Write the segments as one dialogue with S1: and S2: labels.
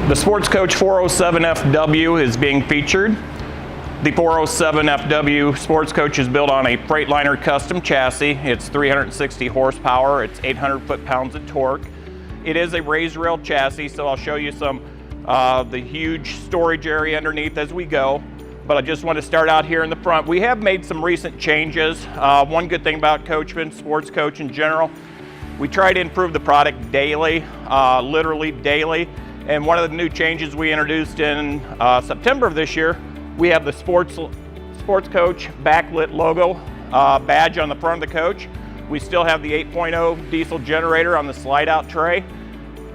S1: The Sportscoach 407FW is being featured. The 407FW Sportscoach is built on a Freightliner custom chassis. It's 360 horsepower, it's 800 foot-pounds of torque. It is a raised rail chassis, so I'll show you some the huge storage area underneath as we go. But I just want to start out here in the front. We have made some recent changes. One good thing about Coachmen Sportscoach in general, we try to improve the product daily, literally daily. And one of the new changes we introduced in September of this year, we have the Sportscoach backlit logo badge on the front of the coach. We still have the 8.0 diesel generator on the slide-out tray.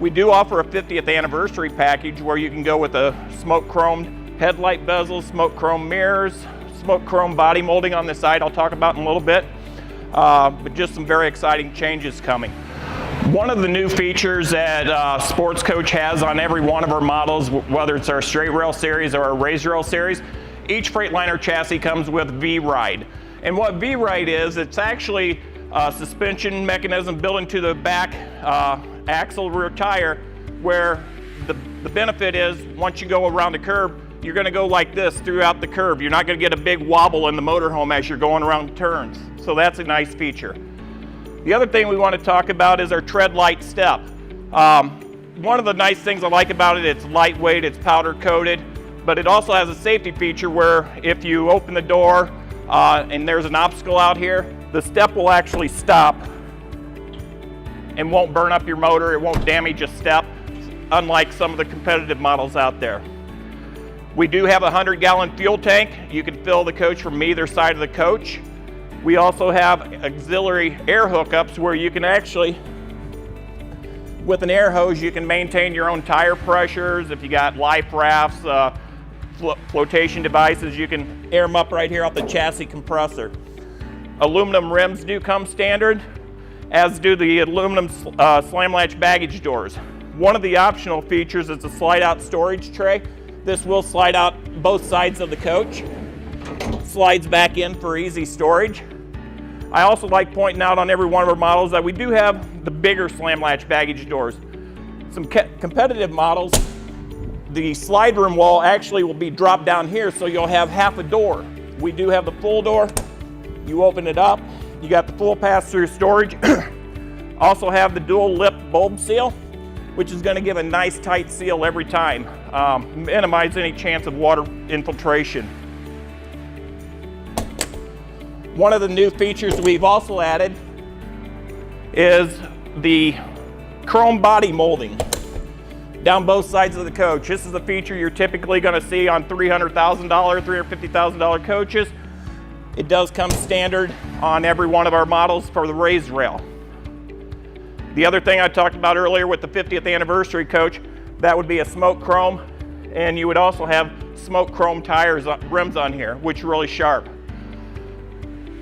S1: We do offer a 50th anniversary package where you can go with a smoke chromed headlight bezels, smoke chrome mirrors, smoke chrome body molding on the side I'll talk about in a little bit. But just some very exciting changes coming. One of the new features that Sportscoach has on every one of our models, whether it's our straight rail series or our raised rail series, each Freightliner chassis comes with V-Ride. And what V-Ride is, it's actually a suspension mechanism built into the back axle rear tire, where the benefit is once you go around the curve, you're going to go like this throughout the curve. You're not going to get a big wobble in the motorhome as you're going around turns. So that's a nice feature. The other thing we want to talk about is our tread light step. One of the nice things I like about it, it's lightweight, it's powder coated, but it also has a safety feature where if you open the door and there's an obstacle out here, the step will actually stop and won't burn up your motor, it won't damage a step, unlike some of the competitive models out there. We do have a 100-gallon fuel tank. You can fill the coach from either side of the coach. We also have auxiliary air hookups where you can actually, with an air hose, you can maintain your own tire pressures. If you got life rafts, flotation devices, you can air them up right here off the chassis compressor. Aluminum rims do come standard, as do the aluminum slam latch baggage doors. One of the optional features is a slide out storage tray. This will slide out both sides of the coach. Slides back in for easy storage. I also like pointing out on every one of our models that we do have the bigger slam latch baggage doors. Some competitive models, the slide room wall actually will be dropped down here, so you'll have half a door. We do have the full door. You open it up, you got the full pass-through storage. Also have the dual lip bulb seal, which is going to give a nice tight seal every time, minimize any chance of water infiltration. One of the new features we've also added is the chrome body molding down both sides of the coach. This is a feature you're typically going to see on $300,000, $350,000 coaches. It does come standard on every one of our models for the raised rail. The other thing I talked about earlier with the 50th anniversary coach, that would be a smoke chrome, and you would also have smoke chrome tires, rims on here, which are really sharp.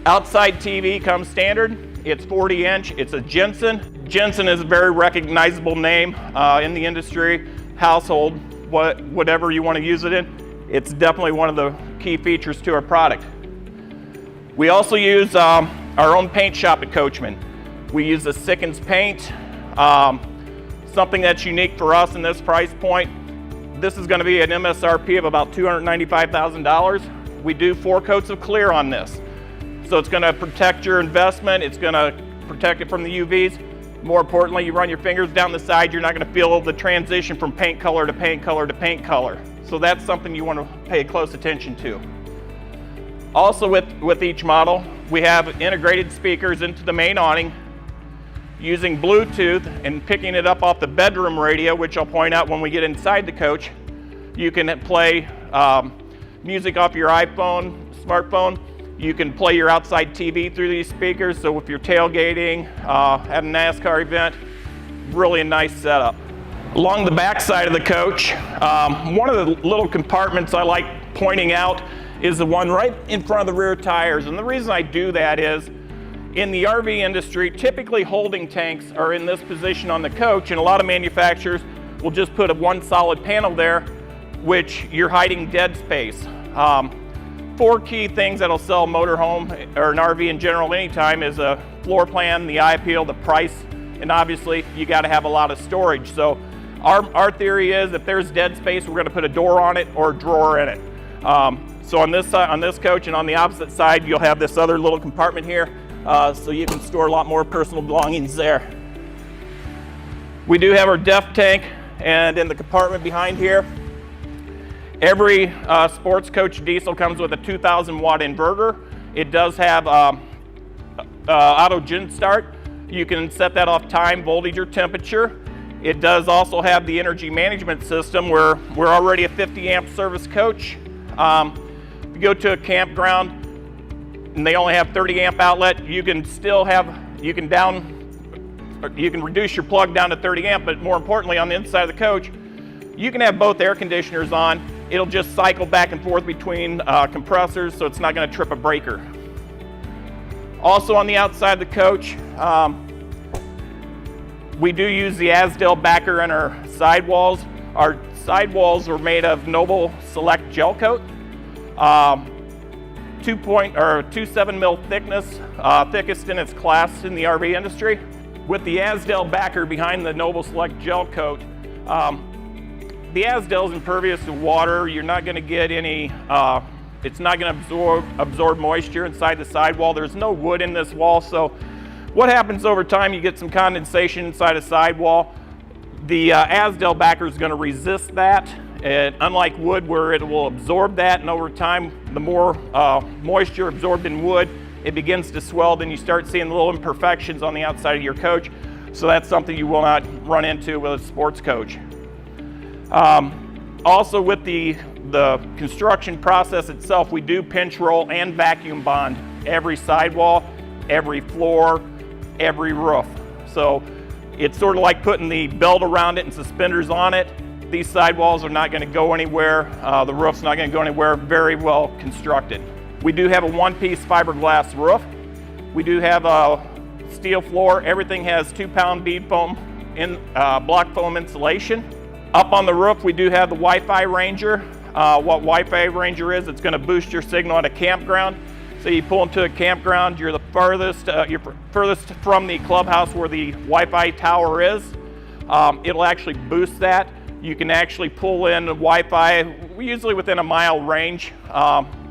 S1: Outside TV comes standard. It's 40-inch. It's a Jensen. Jensen is a very recognizable name in the industry, household, whatever you want to use it in. It's definitely one of the key features to our product. We also use our own paint shop at Coachmen. We use the Sickens paint, something that's unique for us in this price point. This is going to be an MSRP of about $295,000. We do 4 coats of clear on this. So it's going to protect your investment, it's going to protect it from the UVs. More importantly, you run your fingers down the side, you're not going to feel the transition from paint color to paint color to paint color. So that's something you want to pay close attention to. Also with each model, we have integrated speakers into the main awning using Bluetooth and picking it up off the bedroom radio, which I'll point out when we get inside the coach. You can play music off your iPhone, smartphone. You can play your outside TV through these speakers, so if you're tailgating at a NASCAR event, really a nice setup. Along the back side of the coach, one of the little compartments I like pointing out is the one right in front of the rear tires. And the reason I do that is, in the RV industry, typically holding tanks are in this position on the coach, and a lot of manufacturers will just put one solid panel there, which you're hiding dead space. 4 key things that'll sell a motorhome or an RV in general anytime is a floor plan, the eye appeal, the price, and obviously you got to have a lot of storage. So Our theory is if there's dead space, we're going to put a door on it or a drawer in it. So on this side, on this coach, and on the opposite side, you'll have this other little compartment here, so you can store a lot more personal belongings there. We do have our def tank, and in the compartment behind here, every sports coach diesel comes with a 2,000 watt inverter. It does have auto gen start. You can set that off time, voltage, or temperature. It does also have the energy management system where we're already a 50 amp service coach. If you go to a campground and they only have 30 amp outlet, you can still have, you can reduce your plug down to 30 amp, but more importantly on the inside of the coach, you can have both air conditioners on. It'll just cycle back and forth between compressors, so it's not going to trip a breaker. Also on the outside of the coach, we do use the Asdel backer in our sidewalls. Our sidewalls are made of Noble Select gel coat, 2.7 mil thickness, thickest in its class in the RV industry. With the Asdel backer behind the Noble Select gel coat, the Asdel is impervious to water. You're not going to get any, it's not going to absorb moisture inside the sidewall. There's no wood in this wall, so what happens over time, you get some condensation inside a sidewall. The Asdel backer is going to resist that, and unlike wood where it will absorb that, and over time the more moisture absorbed in wood, it begins to swell. Then you start seeing little imperfections on the outside of your coach, so that's something you will not run into with a sports coach. Also with the construction process itself, we do pinch roll and vacuum bond every sidewall, every floor, every roof. So it's sort of like putting the belt around it and suspenders on it. These sidewalls are not going to go anywhere. The roof's not going to go anywhere. Very well constructed. We do have a one-piece fiberglass roof. We do have a steel floor. Everything has 2-pound bead foam in block foam insulation. Up on the roof, we do have the Wi-Fi Ranger. What Wi-Fi Ranger is, it's going to boost your signal at a campground. So you pull into a campground, you're furthest from the clubhouse where the Wi-Fi tower is. It'll actually boost that. You can actually pull in the Wi-Fi usually within a mile range.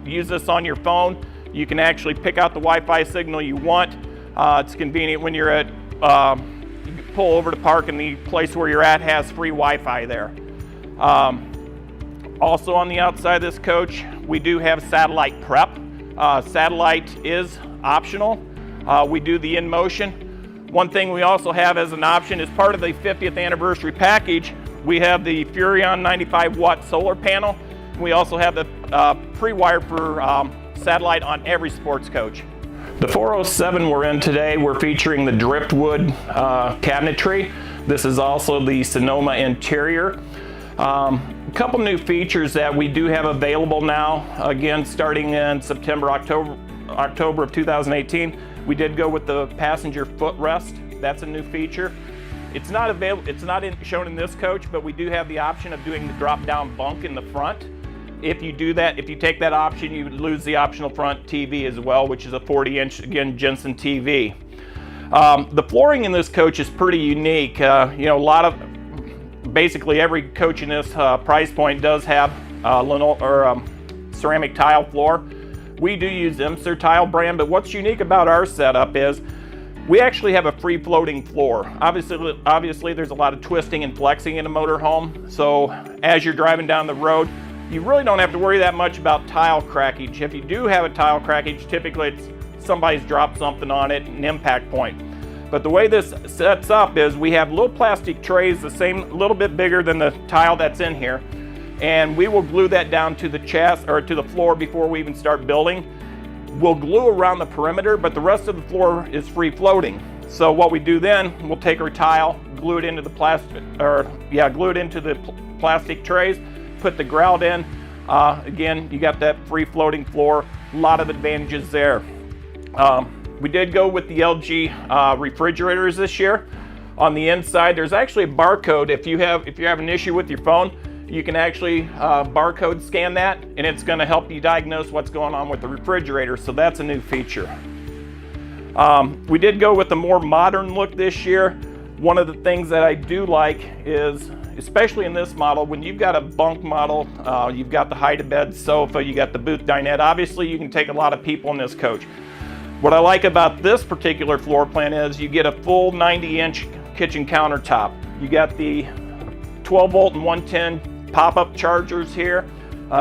S1: Use this on your phone. You can actually pick out the Wi-Fi signal you want. It's convenient when you're at, you can pull over to park and the place where you're at has free Wi-Fi there. Also on the outside of this coach, we do have satellite prep. Satellite is optional. We do the InMotion. One thing we also have as an option is part of the 50th anniversary package. We have the Furrion 95 watt solar panel. We also have the pre-wire for satellite on every sports coach. The 407 we're in today, we're featuring the driftwood cabinetry. This is also the Sonoma Interior. A couple new features that we do have available now, again starting in September, October of 2018. We did go with the passenger footrest. That's a new feature. It's not available. It's not shown in this coach, but we do have the option of doing the drop-down bunk in the front. If you do that, if you take that option, you would lose the optional front TV as well, which is a 40-inch, again, Jensen TV. The flooring in this coach is pretty unique. You know, a lot of, basically every coach in this price point does have ceramic tile floor. We do use Inverter tile brand, but what's unique about our setup is we actually have a free floating floor. Obviously there's a lot of twisting and flexing in a motorhome, so as you're driving down the road, you really don't have to worry that much about tile crackage. If you do have a tile crackage, typically it's somebody's dropped something on it, an impact point. But the way this sets up is we have little plastic trays, the same, a little bit bigger than the tile that's in here, and we will glue that down to the chassis or to the floor before we even start building. We'll glue around the perimeter, but the rest of the floor is free floating. So what we do then, we'll take our tile, glue it into the plastic trays, put the grout in. Again, you got that free floating floor. A lot of advantages there. We did go with the LG refrigerators this year. On the inside, there's actually a barcode. If you have an issue with your phone, you can actually barcode scan that, and it's going to help you diagnose what's going on with the refrigerator. So that's a new feature. We did go with a more modern look this year. One of the things that I do like is, especially in this model, when you've got a bunk model, you've got the hide-to-bed sofa, you got the booth dinette, obviously you can take a lot of people in this coach. What I like about this particular floor plan is you get a full 90-inch kitchen countertop. You got the 12 volt and 110 pop-up chargers here.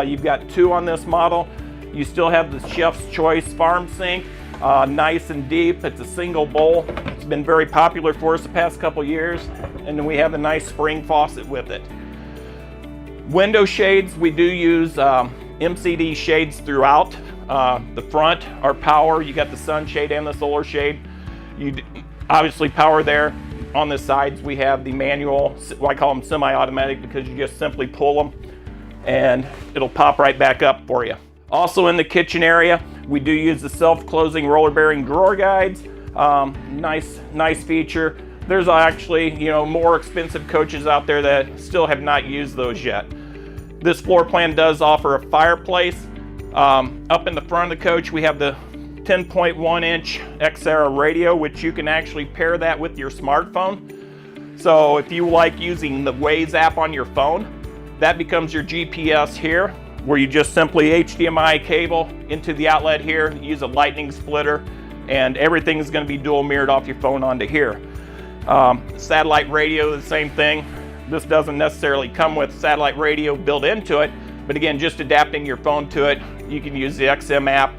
S1: You've got 2 on this model. You still have the Chef's Choice farm sink, nice and deep. It's a single bowl. It's been very popular for us the past couple years. And then we have a nice spring faucet with it. Window shades, we do use MCD shades throughout. The front are power. You got the sunshade and the solar shade. You obviously power there. On the sides we have the manual, well, I call them semi-automatic because you just simply pull them and it'll pop right back up for you. Also in the kitchen area, we do use the self-closing roller bearing drawer guides. Nice feature. There's actually, more expensive coaches out there that still have not used those yet. This floor plan does offer a fireplace. Up in the front of the coach, we have the 10.1 inch XR radio, which you can actually pair that with your smartphone. So if you like using the Waze app on your phone, that becomes your GPS here, where you just simply HDMI cable into the outlet here, use a lightning splitter, and everything is going to be dual mirrored off your phone onto here. Satellite radio, the same thing. This doesn't necessarily come with satellite radio built into it, but again, just adapting your phone to it, you can use the XM app.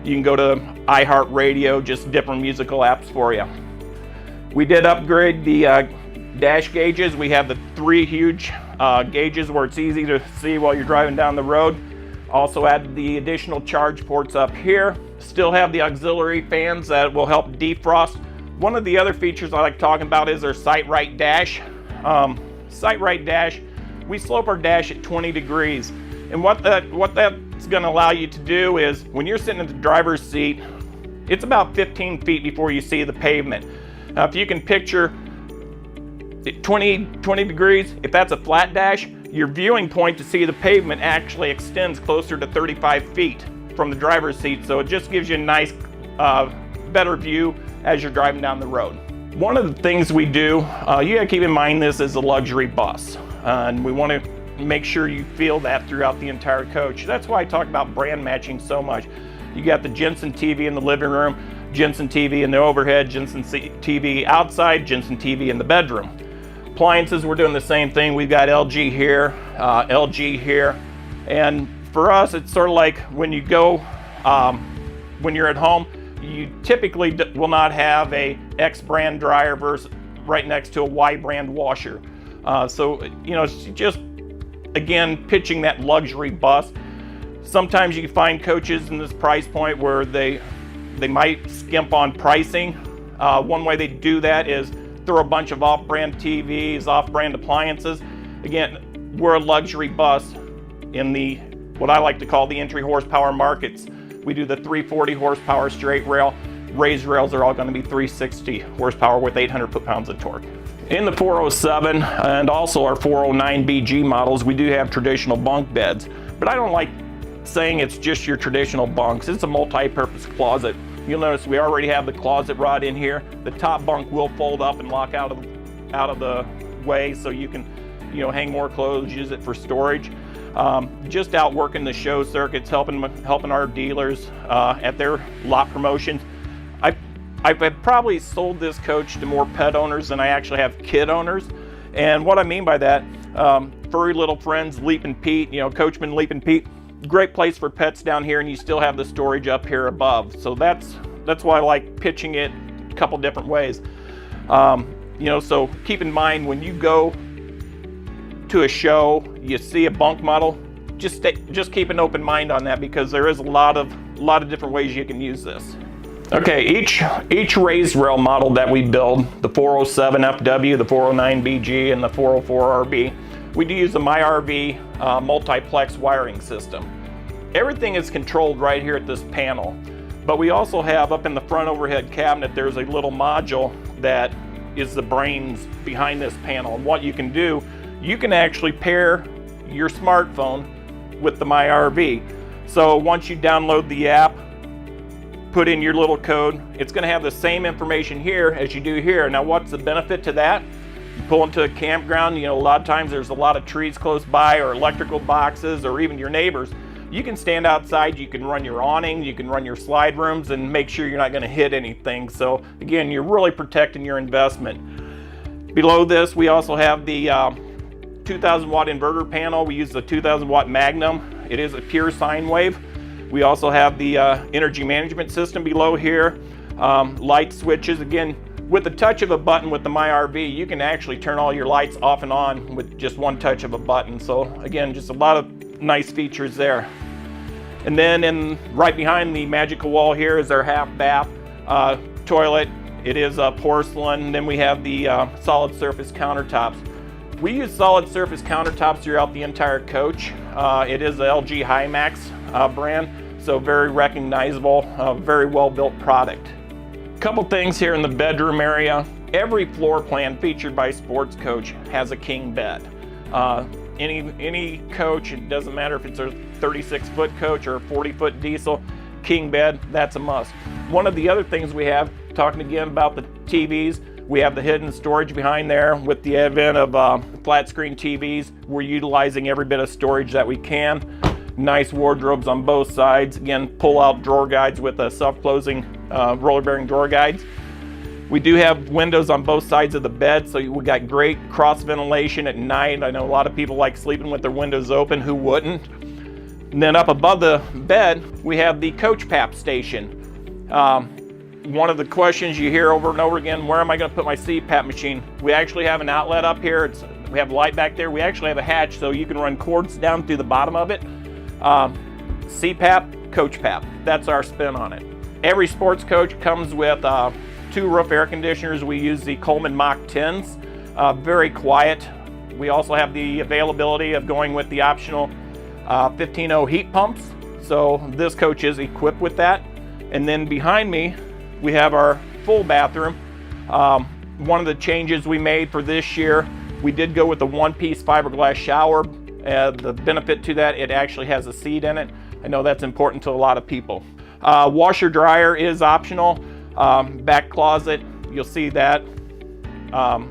S1: You can go to iHeartRadio, just different musical apps for you. We did upgrade the dash gauges. We have the 3 huge gauges where it's easy to see while you're driving down the road. Also added the additional charge ports up here. Still have the auxiliary fans that will help defrost. One of the other features I like talking about is our sight right dash. Sight right dash, we slope our dash at 20 degrees. And what that's going to allow you to do is when you're sitting in the driver's seat, it's about 15 feet before you see the pavement. Now, if you can picture 20 degrees, if that's a flat dash, your viewing point to see the pavement actually extends closer to 35 feet from the driver's seat. So it just gives you a nice, better view as you're driving down the road. One of the things we do, you gotta keep in mind this is a luxury bus. And we want to make sure you feel that throughout the entire coach. That's why I talk about brand matching so much. You got the Jensen TV in the living room, Jensen TV in the overhead, Jensen TV outside, Jensen TV in the bedroom. Appliances, we're doing the same thing. We've got LG here, LG here. And for us, it's sort of like when you go, when you're at home, you typically will not have a X brand dryer versus right next to a Y brand washer. So, it's just, again, pitching that luxury bus. Sometimes you find coaches in this price point where they might skimp on pricing. One way they do that is throw a bunch of off-brand TVs, off-brand appliances. Again, we're a luxury bus in the, what I like to call the entry horsepower markets. We do the 340 horsepower straight rail. Raised rails are all going to be 360 horsepower with 800 foot-pounds of torque. In the 407 and also our 409 BG models, we do have traditional bunk beds, but I don't like saying it's just your traditional bunks. It's a multi-purpose closet. You'll notice we already have the closet rod in here. The top bunk will fold up and lock out of the way, so you can, hang more clothes, use it for storage. Just out working the show circuits, helping our dealers at their lot promotions. I've probably sold this coach to more pet owners than I actually have kid owners. And what I mean by that, furry little friends, Leapin' Pete, Coachmen Leapin' Pete, great place for pets down here, and you still have the storage up here above. So that's why I like pitching it a couple different ways. So keep in mind when you go to a show, you see a bunk model, just keep an open mind on that, because there is a lot of different ways you can use this. Okay, each raised rail model that we build, the 407 FW, the 409 BG, and the 404 RB, we do use the MyRV multiplex wiring system. Everything is controlled right here at this panel, but we also have up in the front overhead cabinet, there's a little module that is the brains behind this panel. And what you can do, you can actually pair your smartphone with the MyRV. So once you download the app, put in your little code. It's going to have the same information here as you do here. Now, what's the benefit to that? You pull into a campground, a lot of times there's a lot of trees close by, or electrical boxes, or even your neighbors. You can stand outside, you can run your awning, you can run your slide rooms, and make sure you're not going to hit anything. So again, you're really protecting your investment. Below this, we also have the 2000 watt inverter panel. We use the 2000 watt Magnum. It is a pure sine wave. We also have the energy management system below here. Light switches. Again, with the touch of a button with the MyRV, you can actually turn all your lights off and on with just one touch of a button. So again, just a lot of nice features there. And then right behind the magical wall here is our half bath toilet. It is porcelain. Then we have the solid surface countertops. We use solid surface countertops throughout the entire coach. It is the LG Himax brand, so very recognizable, very well built product. Couple things here in the bedroom area. Every floor plan featured by Sportscoach has a king bed. Any coach, it doesn't matter if it's a 36-foot coach or a 40-foot diesel, king bed, that's a must. One of the other things we have, talking again about the TVs, we have the hidden storage behind there. With the advent of flat screen TVs, we're utilizing every bit of storage that we can. Nice wardrobes on both sides. Again, pull-out drawer guides with self-closing roller bearing drawer guides. We do have windows on both sides of the bed, so we got great cross ventilation at night. I know a lot of people like sleeping with their windows open. Who wouldn't? And then up above the bed, we have the Coach Pap Station. One of the questions you hear over and over again, where am I going to put my CPAP machine? We actually have an outlet up here. We have light back there. We actually have a hatch, so you can run cords down through the bottom of it. CPAP, Coach Pap. That's our spin on it. Every sports coach comes with 2 roof air conditioners. We use the Coleman Mach 10s. Very quiet. We also have the availability of going with the optional 15.0 heat pumps. So this coach is equipped with that. And then behind me, we have our full bathroom. One of the changes we made for this year, we did go with the one-piece fiberglass shower. The benefit to that, it actually has a seat in it. I know that's important to a lot of people. Washer dryer is optional. Back closet, you'll see that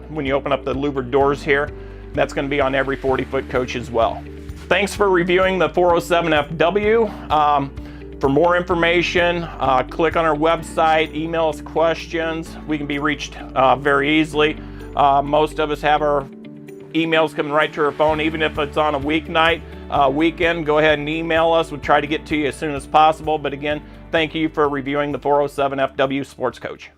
S1: when you open up the louvered doors here. That's going to be on every 40-foot coach as well. Thanks for reviewing the 407FW. For more information, click on our website, email us questions. We can be reached very easily. Most of us have our emails coming right to our phone, even if it's on a weeknight, weekend. Go ahead and email us. We'll try to get to you as soon as possible. But again, thank you for reviewing the 407FW Sports Coach.